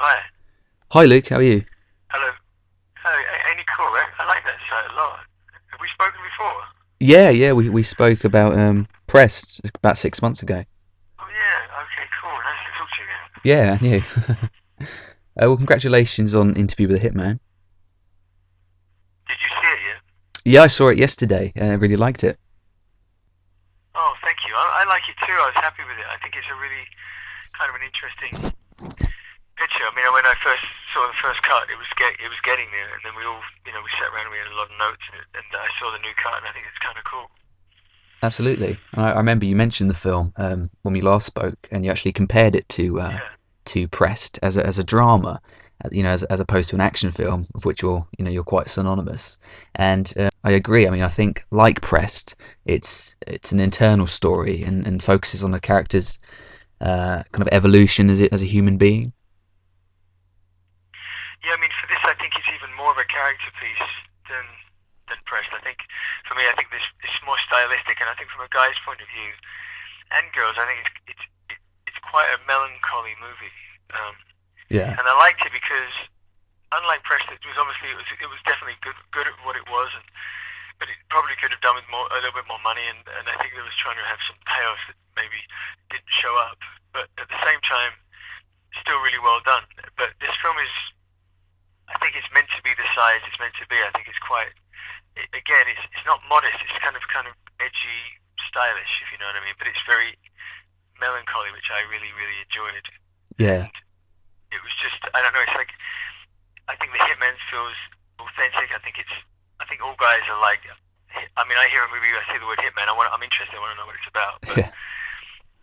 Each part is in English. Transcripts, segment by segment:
Hi. Hi Luke, how are you? Hello. Any cool, right? I like that site a lot. Have we spoken before? Yeah, we spoke about Press about 6 months ago. Oh yeah. Okay, cool. Nice to talk to you again. Yeah, I knew. Well, congratulations on Interview with a Hitman. Did you see it yet? Yeah, I saw it yesterday. I really liked it. Oh, thank you. I like it too. I was happy with it. I think it's a really kind of an interesting picture. I mean, when I first saw the first cut, it was getting there, and then we all, we sat around and we had a lot of notes, and I saw the new cut, and I think it's kind of cool. Absolutely. I remember you mentioned the film when we last spoke, and you actually compared it Yeah. to Prest as a drama, as opposed to an action film, of which you're quite synonymous. And I agree. I mean, I think like Prest, it's an internal story and focuses on the character's kind of evolution as a human being. Yeah, I mean, for this, I think it's even more of a character piece than than Prest. I think, for me, I think this is more stylistic, and I think from a guy's point of view and girls, I think it's quite a melancholy movie. Um, Yeah. and I liked it because, unlike Prest, it was definitely good at what it was, but it probably could have done with a little bit more money, and I think it was trying to have some payoff that maybe didn't show up. But at the same time, still really well done. But this film is, I think it's meant to be the size it's meant to be. I think it's quite, again, it's not modest. It's kind of edgy, stylish, if you know what I mean. But it's very melancholy, which I really really enjoyed. Yeah. And it was just, I don't know. It's like, I think the Hitman feels authentic. I think all guys are like. I mean, I hear a movie, I see the word Hitman. I'm interested. I want to know what it's about. But Yeah.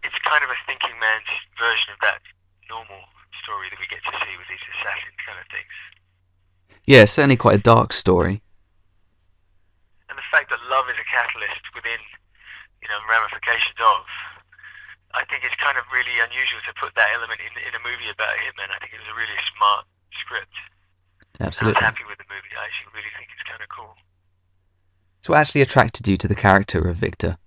it's kind of a thinking man's version of that normal story that we get to see with these assassin kind of things. Yeah, certainly quite a dark story. And the fact that love is a catalyst within, ramifications of. I think it's kind of really unusual to put that element in a movie about a hitman. I think it was a really smart script, and I was Absolutely. happy with the movie. I actually really think it's kind of cool. So what actually attracted you to the character of Victor?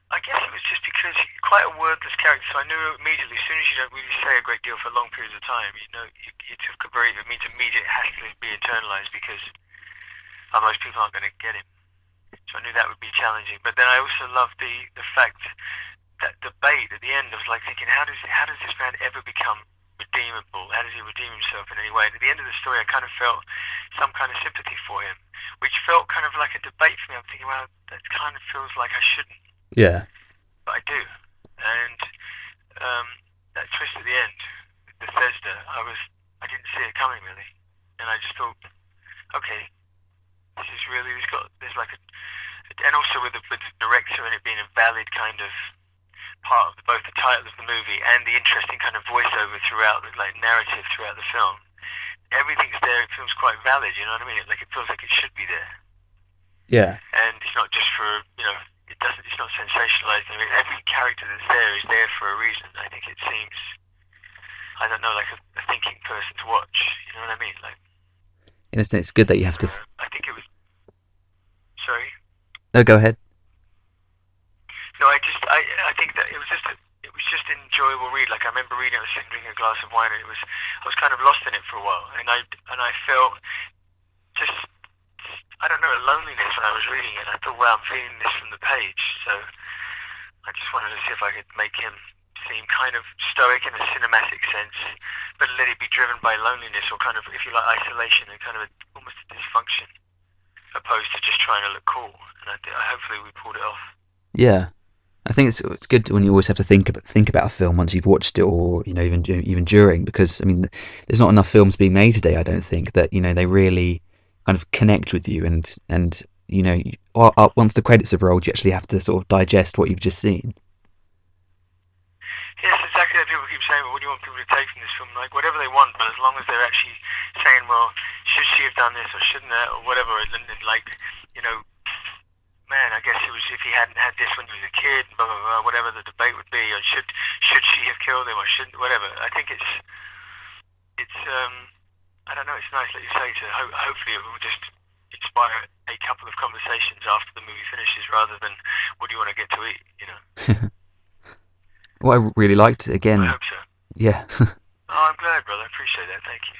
I guess it was just because he's quite a wordless character, so I knew immediately. As soon as you don't really say a great deal for long periods of time, you took a very, it means immediate has to be internalized because most people aren't going to get him. So I knew that would be challenging. But then I also loved the fact that debate at the end. I was like thinking, how does this man ever become redeemable? How does he redeem himself in any way? And at the end of the story, I kind of felt some kind of sympathy for him, which felt kind of like a debate for me. I'm thinking, well, that kind of feels like I shouldn't, Yeah. but I do. And um, that twist at the end, Bethesda, I didn't see it coming really, and I just thought, okay, this is really, there's like a, and also with the director and it being a valid kind of part of both the title of the movie and the interesting kind of voiceover throughout, like narrative throughout the film. Everything's there. It feels quite valid. You know what I mean? Like it feels like it should be there, Yeah. and it's not just for It doesn't. It's not sensationalized. I mean, every character that's there is there for a reason. I think it seems. I don't know, like a thinking person to watch. You know what I mean? Like, In a sense, it's good that you have to. I think it was. Sorry. No, go ahead. No, I think that it was just an enjoyable read. Like I remember reading, I was sitting drinking a glass of wine, and I was kind of lost in it for a while, and I felt just I don't know, a loneliness when I was reading it. I thought, wow, I'm feeling this from the page. So I just wanted to see if I could make him seem kind of stoic in a cinematic sense, but let it be driven by loneliness or kind of, if you like, isolation and kind of almost a dysfunction, opposed to just trying to look cool. And hopefully we pulled it off. Yeah. I think it's good when you always have to think about a film once you've watched it, or even during, because I mean, there's not enough films being made today. I don't think that they really kind of connect with you, and once the credits have rolled, you actually have to sort of digest what you've just seen. Yes, exactly. That people keep saying, well, what do you want people to take from this film? Like, whatever they want, but as long as they're actually saying, well, should she have done this or shouldn't that or whatever, and like, you know, man, I guess it was if he hadn't had this when he was a kid, blah blah blah, whatever the debate would be, or should she have killed him or shouldn't, whatever. I think it's I don't know. It's nice, like you say, to hopefully it will just inspire a couple of conversations after the movie finishes, rather than what do you want to get to eat, you know. What I really liked I again, hope so. Yeah. Oh, I'm glad, brother. I appreciate that. Thank you.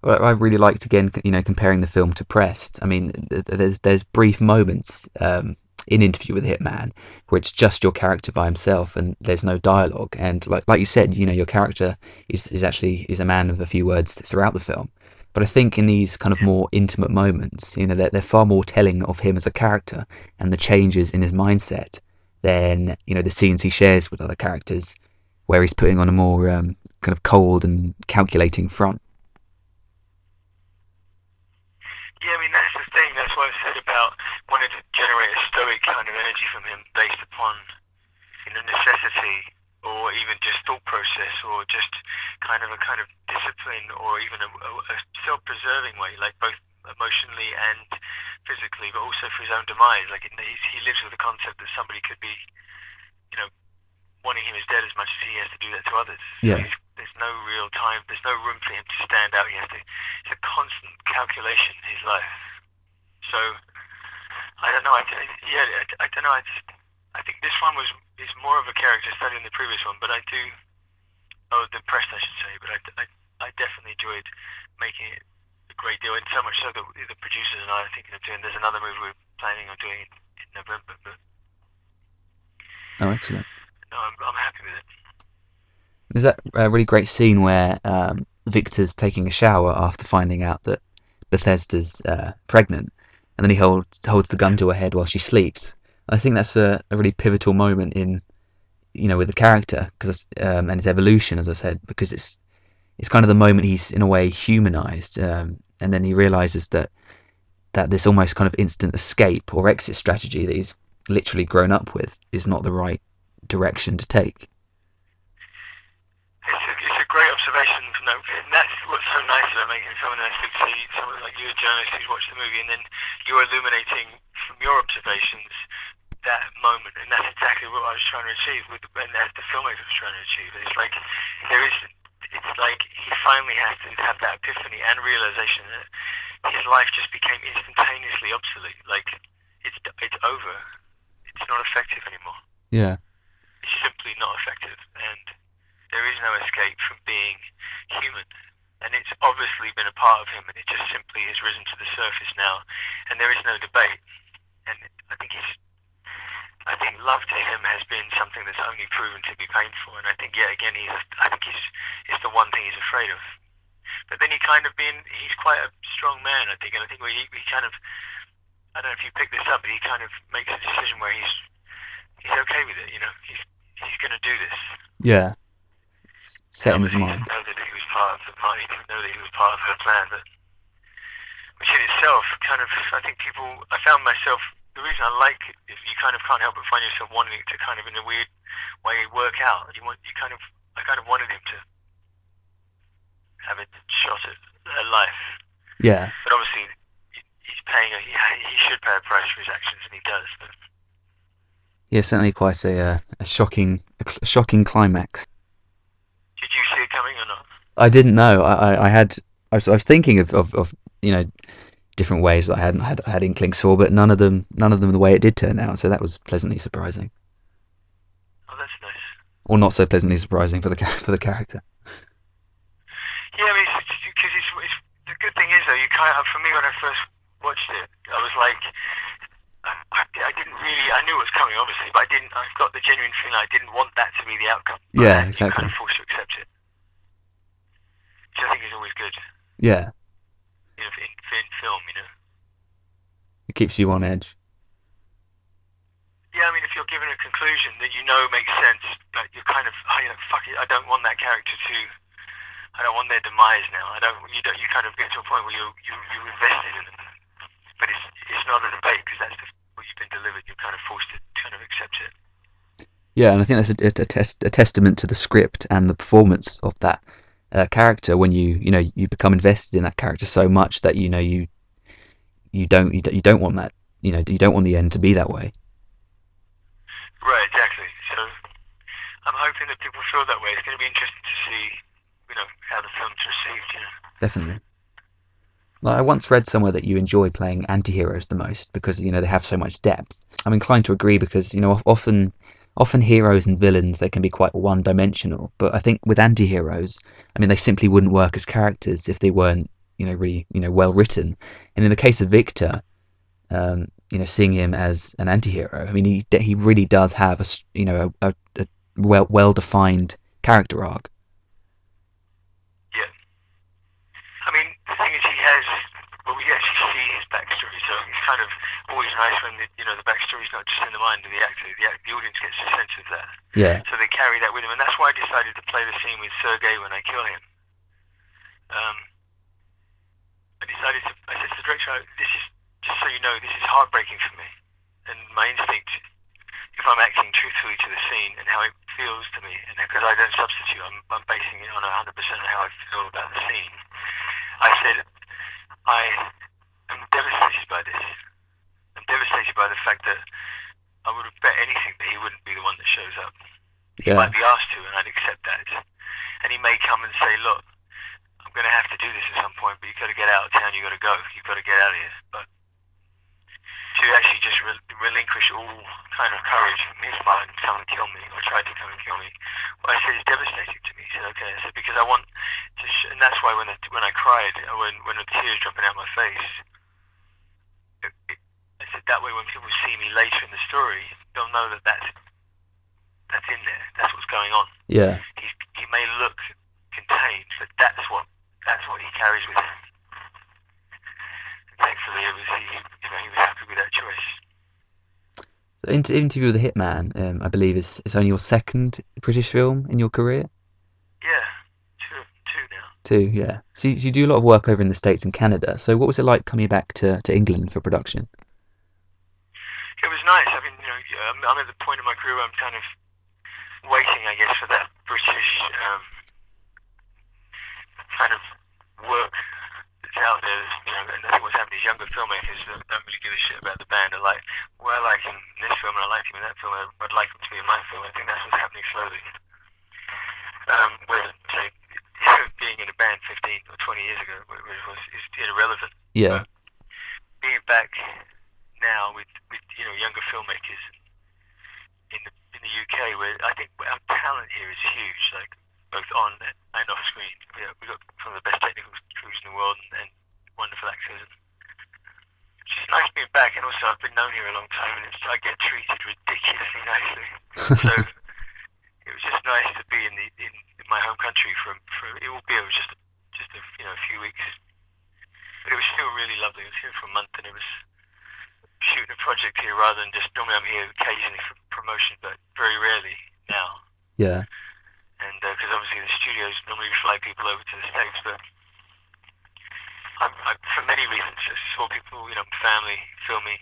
Well, I really liked, again, comparing the film to Prest. I mean, there's brief moments in Interview with a Hitman where it's just your character by himself and there's no dialogue. And like you said, your character is actually a man of a few words throughout the film. But I think in these kind of more intimate moments, they're far more telling of him as a character and the changes in his mindset than the scenes he shares with other characters, where he's putting on a more kind of cold and calculating front. Yeah, I mean, that's the thing. That's what I said about wanting to generate a stoic kind of energy from him based upon, necessity or even just thought process or just kind of discipline or even a self-preserving way, like both emotionally and physically, but also for his own demise. Like he lives with the concept that somebody could be, wanting him as dead as much as he has to do that to others. So Yeah. there's no real time, there's no room for him to stand out. It's a constant calculation in his life. So I don't know. I don't know. I think this one is more of a character study than the previous one, but the Prest, I should say. But I definitely enjoyed making it a great deal, and so much so that the producers and I are thinking of doing. There's another movie we're planning on doing in November, but Oh, excellent. no, I'm happy with it. There's that really great scene where Victor's taking a shower after finding out that Bethesda's pregnant, and then he holds the gun to her head while she sleeps. I think that's a really pivotal moment in with the character and his evolution, as I said, because it's kind of the moment he's in a way humanized, and then he realizes that this almost kind of instant escape or exit strategy that he's literally grown up with is not the right direction to take. It's a great observation to note, and that's what's so nice about making a film. And I speak to someone like you, a journalist who's watched the movie, and then you're illuminating from your observations that moment, and that's exactly what I was trying to achieve and as the filmmaker was trying to achieve. It's like it's like he finally has to have that epiphany and realization that his life just became instantaneously obsolete. Like it's over. It's not effective anymore. Yeah. It's simply not effective, and there is no escape from being human. And it's obviously been a part of him, and it just simply has risen to the surface now, and there is no debate. And I think love to him has been something that's only proven to be painful, and I think yet again it's the one thing he's afraid of. But then he's quite a strong man, I think, and I think he kind of, I don't know if you pick this up, but he kind of makes a decision where he's okay with it. He's going to do this. Yeah. Set in his mind. He didn't know that he was part of the mind. He didn't know that he was part of her plan, but which in itself kind of, I think I found myself, the reason I like it is you kind of can't help but find yourself wanting it to kind of in a weird way work out. I kind of wanted him to have a shot at life. Yeah. But obviously he's paying he should pay a price for his actions, and he does. But yeah, certainly quite a shocking climax. did you see it coming or not? I didn't know. I was thinking of different ways that I hadn't had inklings for, but none of them the way it did turn out. So that was pleasantly surprising. Oh, that's nice. Or not so pleasantly surprising for the character. Yeah, I mean, because the good thing is though, you kind of, for me when I first watched it, I was like, I didn't really, I knew it was coming obviously, but I got the genuine feeling I didn't want that to be the outcome. Yeah, exactly. You're kind of forced to accept it, which I think is always good. Yeah. In film, It keeps you on edge. Yeah, I mean, if you're given a conclusion that makes sense, but you're kind of, fuck it, I don't want that character to, I don't want their demise now. You kind of get to a point where you're invested in them. But it's not a debate because that's what you've been delivered. You're kind of forced to kind of accept it. Yeah, and I think that's a testament to the script and the performance of that character when you become invested in that character so much that you don't want that, you don't want the end to be that way. Right, exactly. So I'm hoping that people feel that way. It's going to be interesting to see, how the film's received. Definitely. Like, I once read somewhere that you enjoy playing anti-heroes the most because they have so much depth. I'm inclined to agree because often often heroes and villains, they can be quite one-dimensional. But I think with anti-heroes, I mean, they simply wouldn't work as characters if they weren't, really, well written. And in the case of Victor, seeing him as an anti-hero, I mean, he really does have a well-defined character arc. Yeah. I mean, the thing is, we actually see his backstory, so it's kind of always nice when the backstory's not just in the mind of the actor. The audience gets a sense of that. Yeah. So they carry that with him, and that's why I decided to play the scene with Sergei when I kill him. I said to the director, this is, just so you know, this is heartbreaking for me. And my instinct, if I'm acting truthfully to the scene and how it feels to me, and because I don't substitute, I'm basing it on 100% of how I feel about the scene. I said, I am devastated by this. I'm devastated by the fact that I would have bet anything that he wouldn't be the one that shows up. He might be asked to, and I'd accept that. And he may come and say, look, I'm going to have to do this at some point, but you've got to get out of town, you've got to go, you've got to get out of here. But to actually just relinquish all kind of courage from his part and come and kill me, or try to come and kill me, what I said is devastating to me. He said, okay. I said, because I want to, and that's why when I cried, when the tears dropping out my face, I said that way when people see me later in the story, they'll know that that's in there. That's what's going on. Yeah. He may look contained, but that's what he carries with him. And thankfully, he was happy with that choice. So Interview with a Hitman, I believe, is only your second British film in your career. Yeah, two now. Two, yeah. So you do a lot of work over in the States and Canada. So what was it like coming back to England for production? It was nice. I mean, I'm at the point in my career where I'm kind of waiting, I guess, for that British kind of work that's out there. And I think what's happening is younger filmmakers that don't really give a shit about the band are like, well, I like him in this film and I like him in that film, I'd like him to be in my film. I think that's what's happening slowly. Whereas, say, being in a band 15 or 20 years ago is irrelevant. Yeah. But being back now with younger filmmakers in the UK, where I think our talent here is huge, like both on and off screen. We've got some of the best technical crews in the world and wonderful actors. It's just nice being back, and also I've been known here a long time, and I get treated ridiculously nicely. So it was just nice to be in my home country for it will be just a few weeks, but it was still really lovely. I was here for a month, and it was shooting a project here rather than just, normally I'm here occasionally for promotion, but very rarely now. Yeah. And because obviously the studios normally fly people over to the States, but I for many reasons just saw people, family, filming,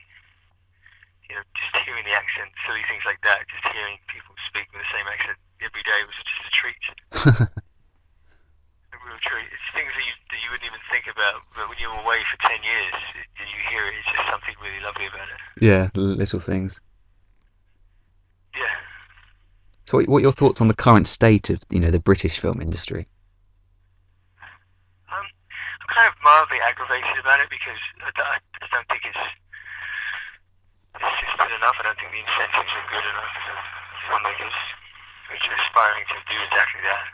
just hearing the accent, silly things like that, just hearing people speak with the same accent every day was just a treat. A real treat. It's things that you wouldn't even think about, but when you're away for 10 years, you hear it, it's just something really lovely about it. Yeah, little things. Yeah. So what are your thoughts on the current state of, the British film industry? I'm kind of mildly aggravated about it because I just don't think it's good enough. I don't think the incentives are good enough for filmmakers which are aspiring to do exactly that.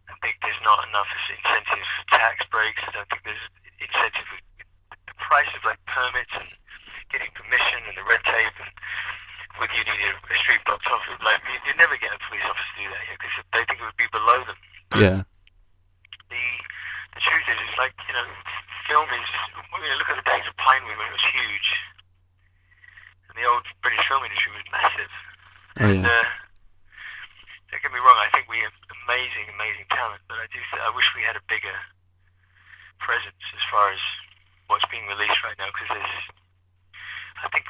I think there's not enough incentives for tax breaks. I don't think there's incentive for the price of like permits and getting permission and the red tape, and whether you need a street blocked off. Like you never get a police officer to do that here because they think it would be below them. Yeah. The truth is, it's like film is. Look at the days of Pinewood when it was huge, and the old British film industry was massive. Oh, yeah. And don't get me wrong, I think we have amazing talent, but I wish we had a bigger presence as far as what's being released right now, because I think,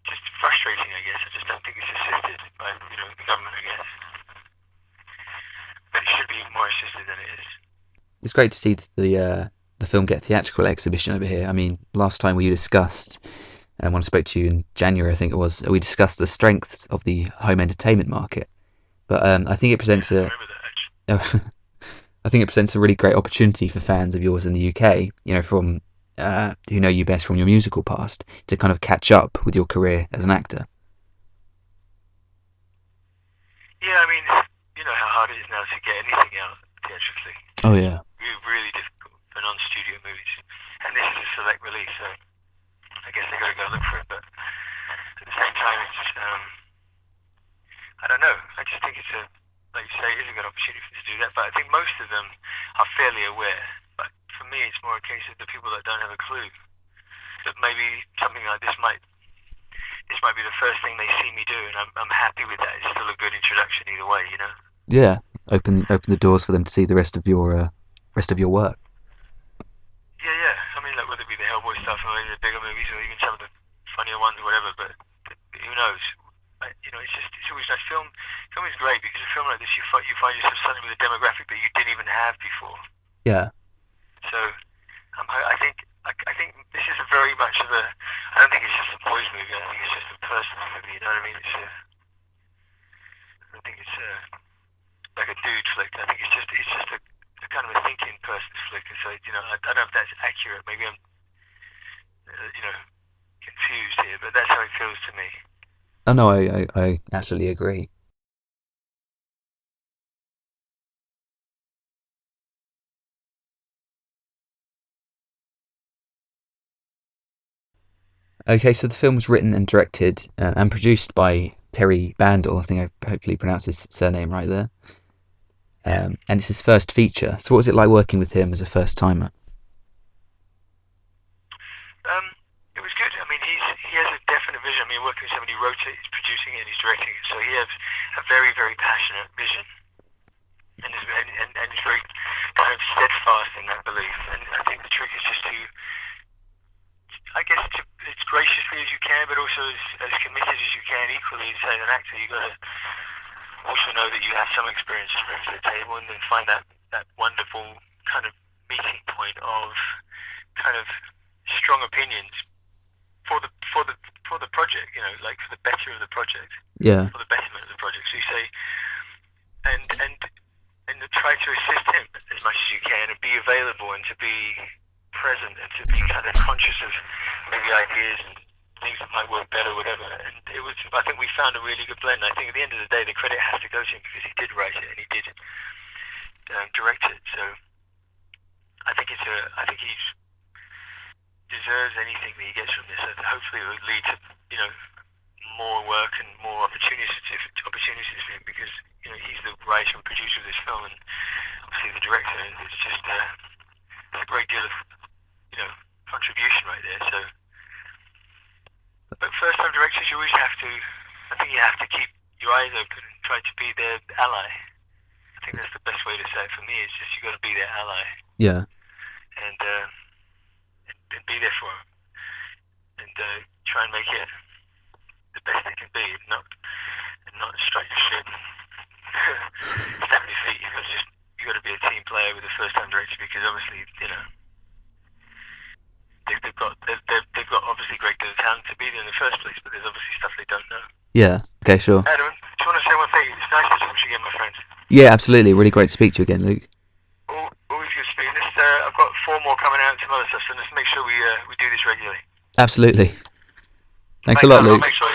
just frustrating, I guess. I just don't think it's assisted by, the government, I guess. But it should be more assisted than it is. It's great to see the film get theatrical exhibition over here. I mean, last time we discussed, and when I spoke to you in January, I think it was, we discussed the strength of the home entertainment market. But I think it presents I think it presents a really great opportunity for fans of yours in the UK, from who know you best from your musical past, to kind of catch up with your career as an actor. Yeah, I mean, you know how hard it is now to get anything out theatrically. Oh yeah. It's really difficult for non-studio movies, and this is a select release, so I guess they got to go look for it. But at the same time, it's I don't know. I just think it's like you say, it is a good opportunity to do that. But I think most of them are fairly aware. But for me, it's more a case of the people that don't have a clue that maybe something like this might be the first thing they see me do, and I'm happy with that. It's still a good introduction either way, you know. Yeah. Open the doors for them to see the rest of your work. Yeah, yeah. I mean, like whether it be the Hellboy stuff or maybe the bigger movies or even some of the funnier ones or whatever. But who knows? It's always nice. Film is great because a film like this, you find yourself suddenly with a demographic that you didn't even have before. Yeah. So I think this is a very much of a. I don't think it's just a boys movie. I think it's just a personal movie. You know what I mean? I don't think it's like a dude flick. I think it's just a kind of a thinking person's flick. And so I don't know if that's accurate. Maybe I'm confused here, but that's how it feels to me. Oh no, I absolutely agree. Okay, so the film was written and directed and produced by Perry Bandel. I think I hopefully pronounced his surname right there. Yeah. And it's his first feature. So what was it like working with him as a first timer? It was good. I mean, he has a definite vision. I mean, working with somebody who wrote it, he's producing it, and he's directing it. So he has a very, very passionate vision, and he's very kind of steadfast in that belief. And I think the trick is just to, I guess, it's graciously as you can, but also as committed as you can. Equally, as an actor, you got to also know that you have some experience to bring to the table, and then find that wonderful kind of meeting point of kind of strong opinions for the project, like for the better of the project, Yeah. for the betterment of the project. So you say, and try to assist him as much as you can, and be available, and to be present, and to be kind of conscious of maybe ideas and things that might work better, whatever. And I think we found a really good blend. I think at the end of the day, the credit has to go to him because he did write it and he did direct it. So I think he deserves anything that he gets from this. And hopefully, it would lead to more work and more opportunities for him, because he's the writer and producer of this film, and obviously the director. It's just a great deal of contribution right there. So, but first time directors, I think you have to keep your eyes open and try to be their ally. I think that's the best way to say it for me. Is just you got to be their ally, Yeah. and be there for them, and try and make it the best it can be, and not strike your ship, stamp your feet. You got to be a team player with a first time director, because obviously they've got obviously great deal of talent to be there in the first place, but there's obviously stuff they don't know. Yeah. Okay, sure. Adam, do you want to say one thing? It's nice to talk to you again, my friend. Yeah, absolutely. Really great to speak to you again, Luke. Always good to speak. I've got 4 more coming out and some other stuff, so let's make sure we do this regularly. Absolutely. Thanks a Thanks, lot, Adam. I'll Luke. make sure